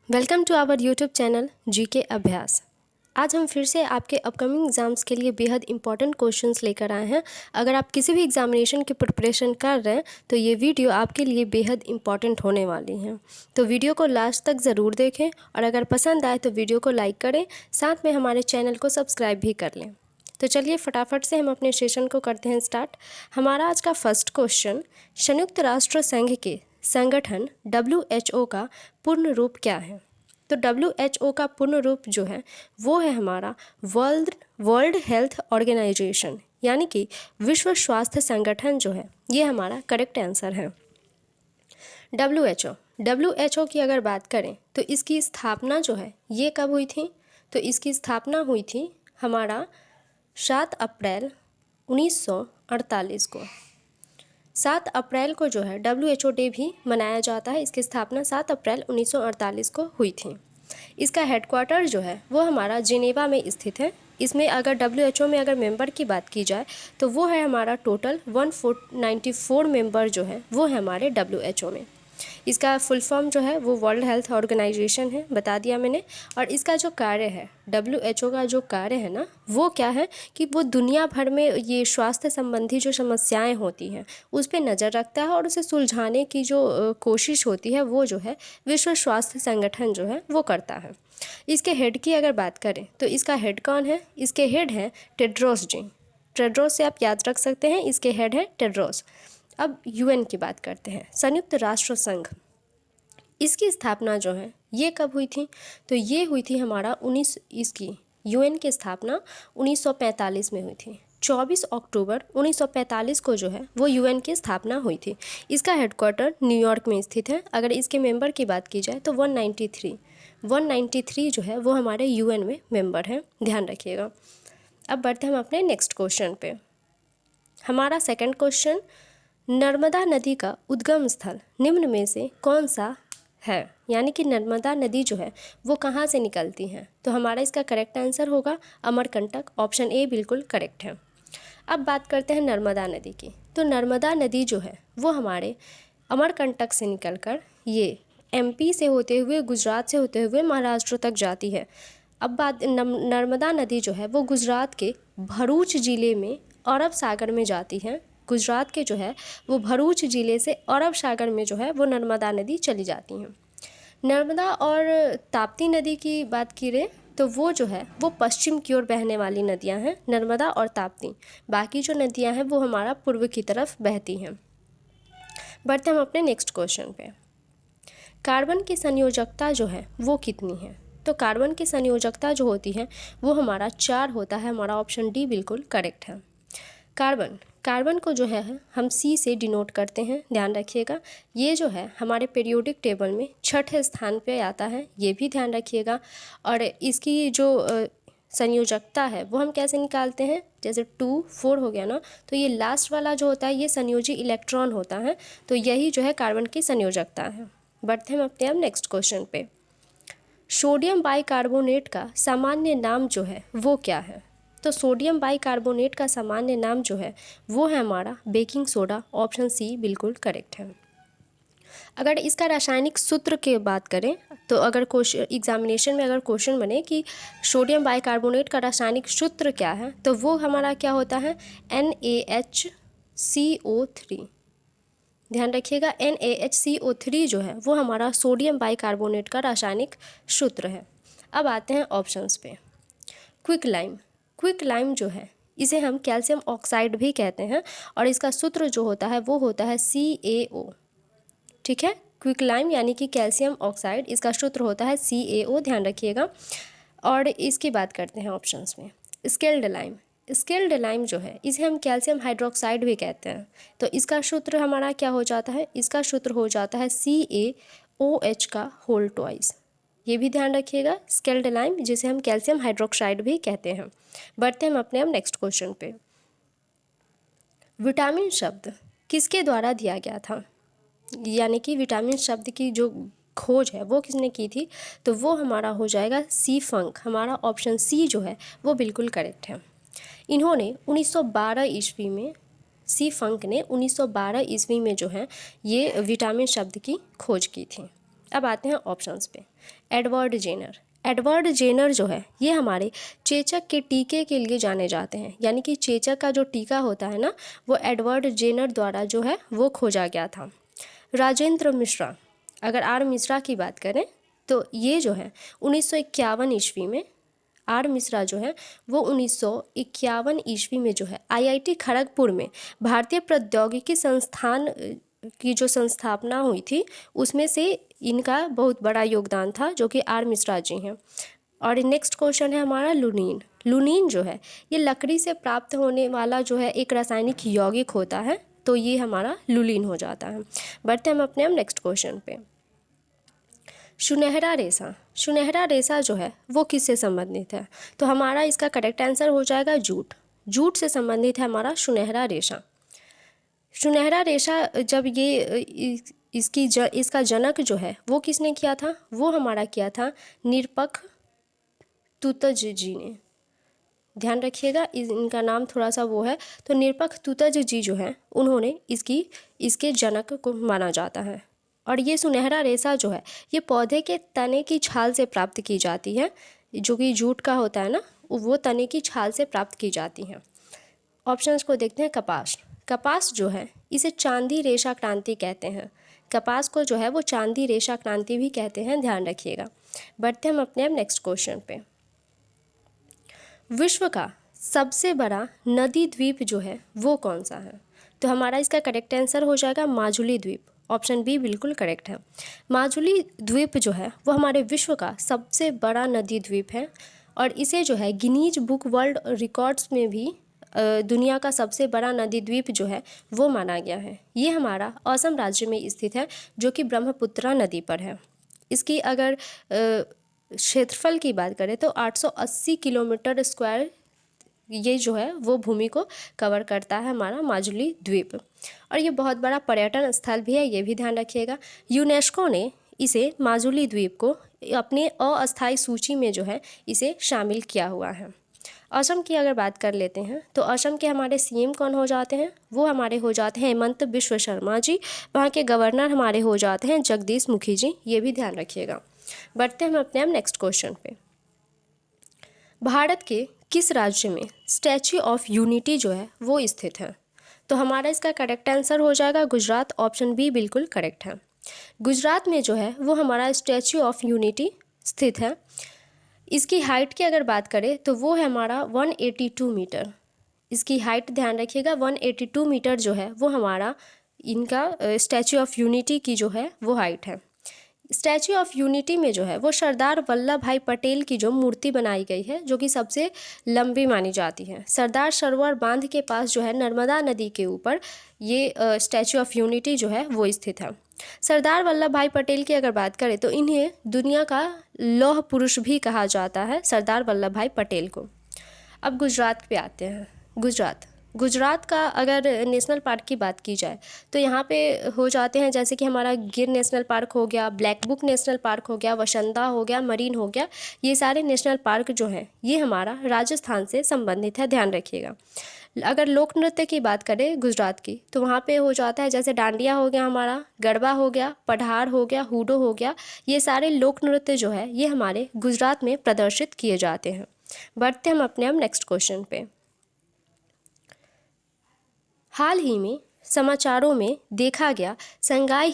Welcome to our YouTube channel GK Abhyas. आज हम फिर से आपके अपकमिंग एग्ज़ाम्स के लिए बेहद इंपॉर्टेंट क्वेश्चंस लेकर आए हैं। अगर आप किसी भी एग्जामिनेशन की प्रिपरेशन कर रहे हैं तो ये वीडियो आपके लिए बेहद इंपॉर्टेंट होने वाली है। तो वीडियो को लास्ट तक ज़रूर देखें और अगर पसंद आए तो वीडियो को लाइक करें, साथ में हमारे चैनल को सब्सक्राइब भी कर लें। तो चलिए फटाफट से हम अपने सेशन को करते हैं स्टार्ट। हमारा आज का फर्स्ट क्वेश्चन, संयुक्त राष्ट्र संघ के संगठन WHO का पूर्ण रूप क्या है? तो WHO का पूर्ण रूप जो है वो है हमारा वर्ल्ड हेल्थ ऑर्गेनाइजेशन, यानी कि विश्व स्वास्थ्य संगठन जो है ये हमारा करेक्ट आंसर है। WHO की अगर बात करें तो इसकी स्थापना जो है ये कब हुई थी? तो इसकी स्थापना हुई थी हमारा 7 अप्रैल 1948 को। 7 अप्रैल को जो है WHO डे भी मनाया जाता है। इसकी स्थापना 7 अप्रैल 1948 को हुई थी। इसका हेडक्वार्टर जो है वो हमारा जिनेवा में स्थित है। इसमें अगर WHO में अगर मेंबर की बात की जाए तो वो है हमारा टोटल 194 मेंबर जो है वो है हमारे WHO में। इसका फुल फॉर्म जो है वो वर्ल्ड हेल्थ ऑर्गेनाइजेशन है, बता दिया मैंने। और इसका जो कार्य है, WHO का जो कार्य है ना, वो क्या है कि वो दुनिया भर में ये स्वास्थ्य संबंधी जो समस्याएं होती हैं उस पर नज़र रखता है और उसे सुलझाने की जो कोशिश होती है वो जो है विश्व स्वास्थ्य संगठन जो है वो करता है। इसके हेड की अगर बात करें तो इसका हेड कौन है? इसके हेड हैं टेड्रोस जी। टेड्रोस से आप याद रख सकते हैं, इसके हेड है टेड्रोस। अब UN की बात करते हैं, संयुक्त राष्ट्र संघ। इसकी स्थापना जो है ये कब हुई थी? तो ये हुई थी हमारा इसकी UN की स्थापना 1945 में हुई थी। 24 अक्टूबर 1945 को जो है वो UN की स्थापना हुई थी। इसका हेडक्वार्टर न्यूयॉर्क में स्थित है। अगर इसके मेंबर की बात की जाए तो 193 जो है वो हमारे UN में मेंबर हैं, ध्यान रखिएगा। अब बढ़ते हम अपने नेक्स्ट क्वेश्चन पे। हमारा सेकंड क्वेश्चन, नर्मदा नदी का उद्गम स्थल निम्न में से कौन सा है? यानी कि नर्मदा नदी जो है वो कहाँ से निकलती है? तो हमारा इसका करेक्ट आंसर होगा अमरकंटक, ऑप्शन ए बिल्कुल करेक्ट है। अब बात करते हैं नर्मदा नदी की। तो नर्मदा नदी जो है वो हमारे अमरकंटक से निकलकर ये MP से होते हुए, गुजरात से होते हुए महाराष्ट्र तक जाती है। अब बात नर्मदा नदी जो है वो गुजरात के भरूच ज़िले में अरब सागर में जाती है। गुजरात के जो है वो भरूच ज़िले से अरब सागर में जो है वो नर्मदा नदी चली जाती हैं। नर्मदा और ताप्ती नदी की बात करें तो वो जो है वो पश्चिम की ओर बहने वाली नदियां हैं, नर्मदा और ताप्ती। बाकी जो नदियां हैं वो हमारा पूर्व की तरफ बहती हैं। बढ़ते हम अपने नेक्स्ट क्वेश्चन पे। कार्बन की संयोजकता जो है वो कितनी है? तो कार्बन की संयोजकता जो होती है वो हमारा 4 होता है। हमारा ऑप्शन डी बिल्कुल करेक्ट है। कार्बन को जो है हम C से डिनोट करते हैं, ध्यान रखिएगा। ये जो है हमारे पीरियोडिक टेबल में 6ठे स्थान पे आता है, ये भी ध्यान रखिएगा। और इसकी जो संयोजकता है वो हम कैसे निकालते हैं? जैसे 2 4 हो गया ना, तो ये लास्ट वाला जो होता है ये संयोजी इलेक्ट्रॉन होता है। तो यही जो है कार्बन की संयोजकता है। बढ़ते हम अपने अब नेक्स्ट क्वेश्चन पे। सोडियम बाइकार्बोनेट का सामान्य नाम जो है वो क्या है? तो सोडियम बाइकार्बोनेट का सामान्य नाम जो है वो है हमारा बेकिंग सोडा, ऑप्शन सी बिल्कुल करेक्ट है। अगर इसका रासायनिक सूत्र की बात करें तो अगर क्वेश्चन एग्जामिनेशन में अगर क्वेश्चन बने कि सोडियम बाइकार्बोनेट का रासायनिक सूत्र क्या है तो वो हमारा क्या होता है? NaHCO3। ध्यान रखिएगा, NaHCO3 जो है वो हमारा सोडियम बाइकार्बोनेट का रासायनिक सूत्र है। अब आते हैं ऑप्शंस पे। क्विक लाइम जो है इसे हम कैल्शियम ऑक्साइड भी कहते हैं और इसका सूत्र जो होता है वो होता है CaO। ठीक है, क्विक लाइम यानी कि कैल्शियम ऑक्साइड, इसका सूत्र होता है CaO, ध्यान रखिएगा। और इसकी बात करते हैं ऑप्शंस में। स्केल्ड लाइम जो है इसे हम कैल्शियम हाइड्रोक्साइड भी कहते हैं। तो इसका सूत्र हमारा क्या हो जाता है? इसका सूत्र हो जाता है CaOH का होल ट्वाइस। ये भी ध्यान रखिएगा, स्केल्ड लाइम जिसे हम कैल्शियम हाइड्रोक्साइड भी कहते हैं। बढ़ते हम अपने अब नेक्स्ट क्वेश्चन पे। विटामिन शब्द किसके द्वारा दिया गया था? यानी कि विटामिन शब्द की जो खोज है वो किसने की थी? तो वो हमारा हो जाएगा C. फंक। हमारा ऑप्शन C जो है वो बिल्कुल करेक्ट है। इन्होंने 1912 ईस्वी में, C. फंक ने 1912 ईस्वी में जो है ये विटामिन शब्द की खोज की थी। अब आते हैं ऑप्शंस पे। एडवर्ड जेनर, एडवर्ड जेनर जो है ये हमारे चेचक के टीके के लिए जाने जाते हैं, यानी कि चेचक का जो टीका होता है ना वो एडवर्ड जेनर द्वारा जो है वो खोजा गया था। राजेंद्र मिश्रा, अगर आर मिश्रा की बात करें तो ये जो है 1951 ईस्वी में, आर मिश्रा जो है वो 1951 ईस्वी में जो है आईआईटी खड़गपुर में भारतीय प्रौद्योगिकी संस्थान की जो संस्थापना हुई थी उसमें से इनका बहुत बड़ा योगदान था, जो कि आर मिश्रा जी हैं। और नेक्स्ट क्वेश्चन है हमारा लुनीन। लुनीन जो है ये लकड़ी से प्राप्त होने वाला जो है एक रासायनिक यौगिक होता है, तो ये हमारा लुलीन हो जाता है। बढ़ते हम अपने नेक्स्ट क्वेश्चन पे। सुनहरा रेशा, सुनहरा रेशा जो है वो किससे संबंधित है? तो हमारा इसका करेक्ट आंसर हो जाएगा जूट। जूट से संबंधित है हमारा सुनहरा रेशा। सुनहरा रेशा जब ये इसका जनक जो है वो किसने किया था? वो हमारा किया था निरपख तुतज जी ने। ध्यान रखिएगा, इनका नाम थोड़ा सा वो है, तो निरपख तुतज जी जो है उन्होंने इसके जनक को माना जाता है। और ये सुनहरा रेशा जो है ये पौधे के तने की छाल से प्राप्त की जाती है, जो कि जूट का होता है ना, वो तने की छाल से प्राप्त की जाती हैं। ऑप्शंस को देखते हैं। कपास, कपास जो है इसे चांदी रेशा क्रांति कहते हैं। कपास को जो है वो चांदी रेशा क्रांति भी कहते हैं, ध्यान रखिएगा। बढ़ते हम अपने नेक्स्ट क्वेश्चन पे। विश्व का सबसे बड़ा नदी द्वीप जो है वो कौन सा है? तो हमारा इसका करेक्ट आंसर हो जाएगा माजुली द्वीप। ऑप्शन बी बिल्कुल करेक्ट है। माजुली द्वीप जो है वो हमारे विश्व का सबसे बड़ा नदी द्वीप है, और इसे जो है गिनीज बुक वर्ल्ड रिकॉर्ड्स में भी दुनिया का सबसे बड़ा नदी द्वीप जो है वो माना गया है। ये हमारा असम राज्य में स्थित है, जो कि ब्रह्मपुत्रा नदी पर है। इसकी अगर क्षेत्रफल की बात करें तो 880 किलोमीटर स्क्वायर ये जो है वो भूमि को कवर करता है हमारा माजुली द्वीप, और ये बहुत बड़ा पर्यटन स्थल भी है, ये भी ध्यान रखिएगा। यूनेस्को ने इसे माजुली द्वीप को अपने अस्थायी सूची में जो है इसे शामिल किया हुआ है। असम की अगर बात कर लेते हैं तो असम के हमारे सीएम कौन हो जाते हैं? वो हमारे हो जाते हैं हेमंत बिश्व शर्मा जी। वहाँ के गवर्नर हमारे हो जाते हैं जगदीश मुखी जी, ये भी ध्यान रखिएगा। बढ़ते हैं हम अपने नेक्स्ट क्वेश्चन पे। भारत के किस राज्य में स्टैच्यू ऑफ यूनिटी जो है वो स्थित है? तो हमारा इसका करेक्ट आंसर हो जाएगा गुजरात। ऑप्शन बी बिल्कुल करेक्ट है। गुजरात में जो है वो हमारा स्टैच्यू ऑफ यूनिटी स्थित है। इसकी हाइट की अगर बात करें तो वो है हमारा 182 मीटर। इसकी हाइट ध्यान रखिएगा, 182 मीटर जो है वो हमारा इनका स्टैच्यू ऑफ यूनिटी की जो है वो हाइट है। स्टैच्यू ऑफ यूनिटी में जो है वो सरदार वल्लभ भाई पटेल की जो मूर्ति बनाई गई है, जो कि सबसे लंबी मानी जाती है। सरदार सरोवर बांध के पास जो है नर्मदा नदी के ऊपर ये स्टैच्यू ऑफ यूनिटी जो है वो स्थित है। सरदार वल्लभ भाई पटेल की अगर बात करें तो इन्हें दुनिया का लौह पुरुष भी कहा जाता है, सरदार वल्लभ भाई पटेल को। अब गुजरात पे आते हैं। गुजरात का अगर नेशनल पार्क की बात की जाए तो यहाँ पे हो जाते हैं जैसे कि हमारा गिर नेशनल पार्क हो गया, ब्लैक बुक नेशनल पार्क हो गया, वसंदा हो गया, मरीन हो गया। ये सारे नेशनल पार्क जो हैं ये हमारा राजस्थान से संबंधित है, ध्यान रखिएगा। अगर लोक नृत्य की बात करें गुजरात की तो वहाँ पे हो जाता है जैसे डांडिया हो गया, हमारा गरबा हो गया, पठार हो गया, हुडो हो गया। ये सारे लोक नृत्य जो है ये हमारे गुजरात में प्रदर्शित किए जाते हैं। बढ़ते हम अपने नेक्स्ट क्वेश्चन पे। हाल ही में समाचारों में देखा गया संगाई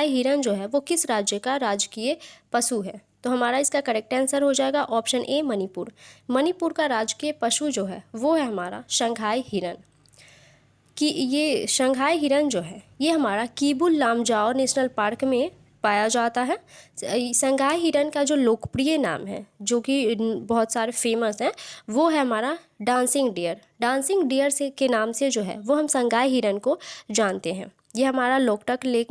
हिरन जो है वो किस राज्य का राजकीय पशु है? तो हमारा इसका करेक्ट आंसर हो जाएगा ऑप्शन ए मणिपुर। मणिपुर का राजकीय पशु जो है वो है हमारा शंघाई हिरन। कि ये शंघाई हिरन जो है ये हमारा कीबुल लामजाओ नेशनल पार्क में पाया जाता है। शंघाई हिरन का जो लोकप्रिय नाम है, जो कि बहुत सारे फेमस हैं, वो है हमारा डांसिंग डियर। डांसिंग डियर से के नाम से जो है वो हम शंघाई हिरन को जानते हैं। ये हमारा लोकटक लेक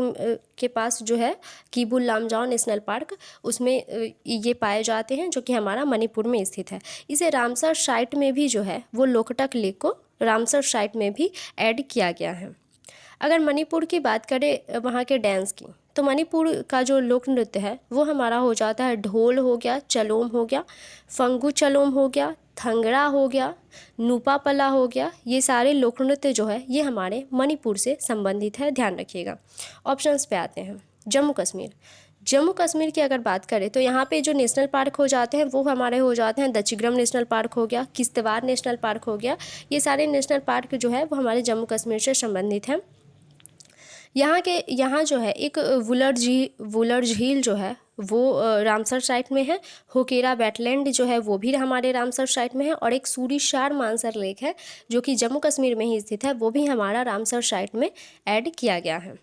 के पास जो है कीबुल लामजाओ नेशनल पार्क, उसमें ये पाए जाते हैं, जो कि हमारा मणिपुर में स्थित है। इसे रामसर साइट में भी जो है वो लोकटक लेक को रामसर साइट में भी ऐड किया गया है। अगर मणिपुर की बात करें वहाँ के डांस की, तो मणिपुर का जो लोक नृत्य है वो हमारा हो जाता है ढोल हो गया, चलोम हो गया, फंगू चलोम हो गया, थंगड़ा हो गया, नूपा पला हो गया। ये सारे लोक नृत्य जो है ये हमारे मणिपुर से संबंधित है, ध्यान रखिएगा। ऑप्शंस पे आते हैं। जम्मू कश्मीर जम्मू कश्मीर की अगर बात करें तो यहाँ पे जो नेशनल पार्क हो जाते हैं वो हमारे हो जाते हैं दचिग्रम नेशनल पार्क हो गया, किश्तवाड़ नेशनल पार्क हो गया। ये सारे नेशनल पार्क जो है वो हमारे जम्मू कश्मीर से संबंधित हैं। यहाँ जो है एक वुलर झील जो है वो रामसर साइट में है। होकेरा वेटलैंड जो है वो भी हमारे रामसर साइट में है। और एक सूरीशार मानसर लेक है जो कि जम्मू कश्मीर में ही स्थित है, वो भी हमारा रामसर साइट में ऐड किया गया है।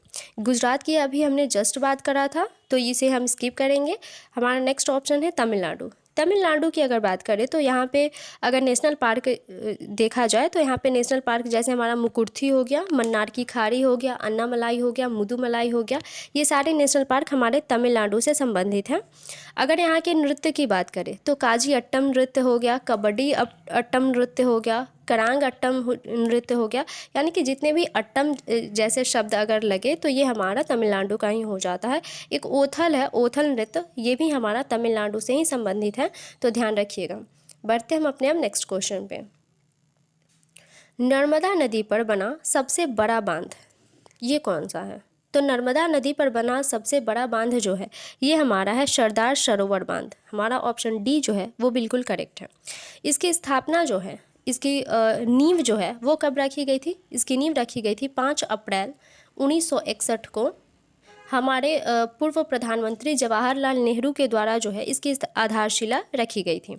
गुजरात की अभी हमने जस्ट बात करा था तो इसे हम स्किप करेंगे। हमारा नेक्स्ट ऑप्शन है तमिलनाडु। तमिलनाडु की अगर बात करें तो यहाँ पे अगर नेशनल पार्क देखा जाए तो यहाँ पे नेशनल पार्क जैसे हमारा मुकुर्थी हो गया, मन्नार की खाड़ी हो गया, अन्नामलाई हो गया, मुदुमलाई हो गया, ये सारे नेशनल पार्क हमारे तमिलनाडु से संबंधित हैं। अगर यहाँ के नृत्य की बात करें तो काजी अट्टम नृत्य हो गया, कबड्डी अट्टम नृत्य हो गया, करांग अट्टम नृत्य हो गया, यानी कि जितने भी अट्टम जैसे शब्द अगर लगे तो ये हमारा तमिलनाडु का ही हो जाता है। एक ओथल है, ओथल नृत्य, ये भी हमारा तमिलनाडु से ही संबंधित है, तो ध्यान रखिएगा। बढ़ते हम अपने अब नेक्स्ट क्वेश्चन पे। नर्मदा नदी पर बना सबसे बड़ा बांध ये कौन सा है? तो नर्मदा नदी पर बना सबसे बड़ा बांध जो है ये हमारा है सरदार सरोवर बांध। हमारा ऑप्शन डी जो है वो बिल्कुल करेक्ट है। इसकी स्थापना जो है, इसकी नींव जो है वो कब रखी गई थी? इसकी नींव रखी गई थी 5 अप्रैल 1961 को हमारे पूर्व प्रधानमंत्री जवाहरलाल नेहरू के द्वारा जो है इसकी आधारशिला रखी गई थी।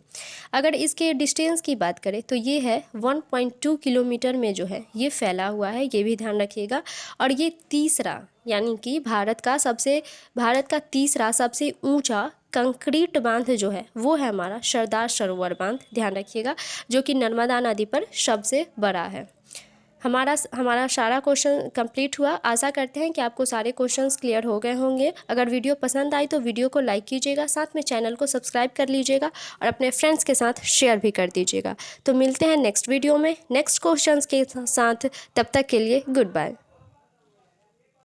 अगर इसके डिस्टेंस की बात करें तो ये है 1.2 किलोमीटर में जो है ये फैला हुआ है, ये भी ध्यान रखिएगा। और ये तीसरा यानी कि भारत का तीसरा सबसे ऊंचा कंक्रीट बांध जो है वो है हमारा सरदार सरोवर बांध, ध्यान रखिएगा, जो कि नर्मदा नदी पर सबसे बड़ा है। हमारा सारा क्वेश्चन कंप्लीट हुआ। आशा करते हैं कि आपको सारे क्वेश्चंस क्लियर हो गए होंगे। अगर वीडियो पसंद आई तो वीडियो को लाइक कीजिएगा, साथ में चैनल को सब्सक्राइब कर लीजिएगा और अपने फ्रेंड्स के साथ शेयर भी कर दीजिएगा। तो मिलते हैं नेक्स्ट वीडियो में नेक्स्ट क्वेश्चंस के साथ, तब तक के लिए गुड बाय।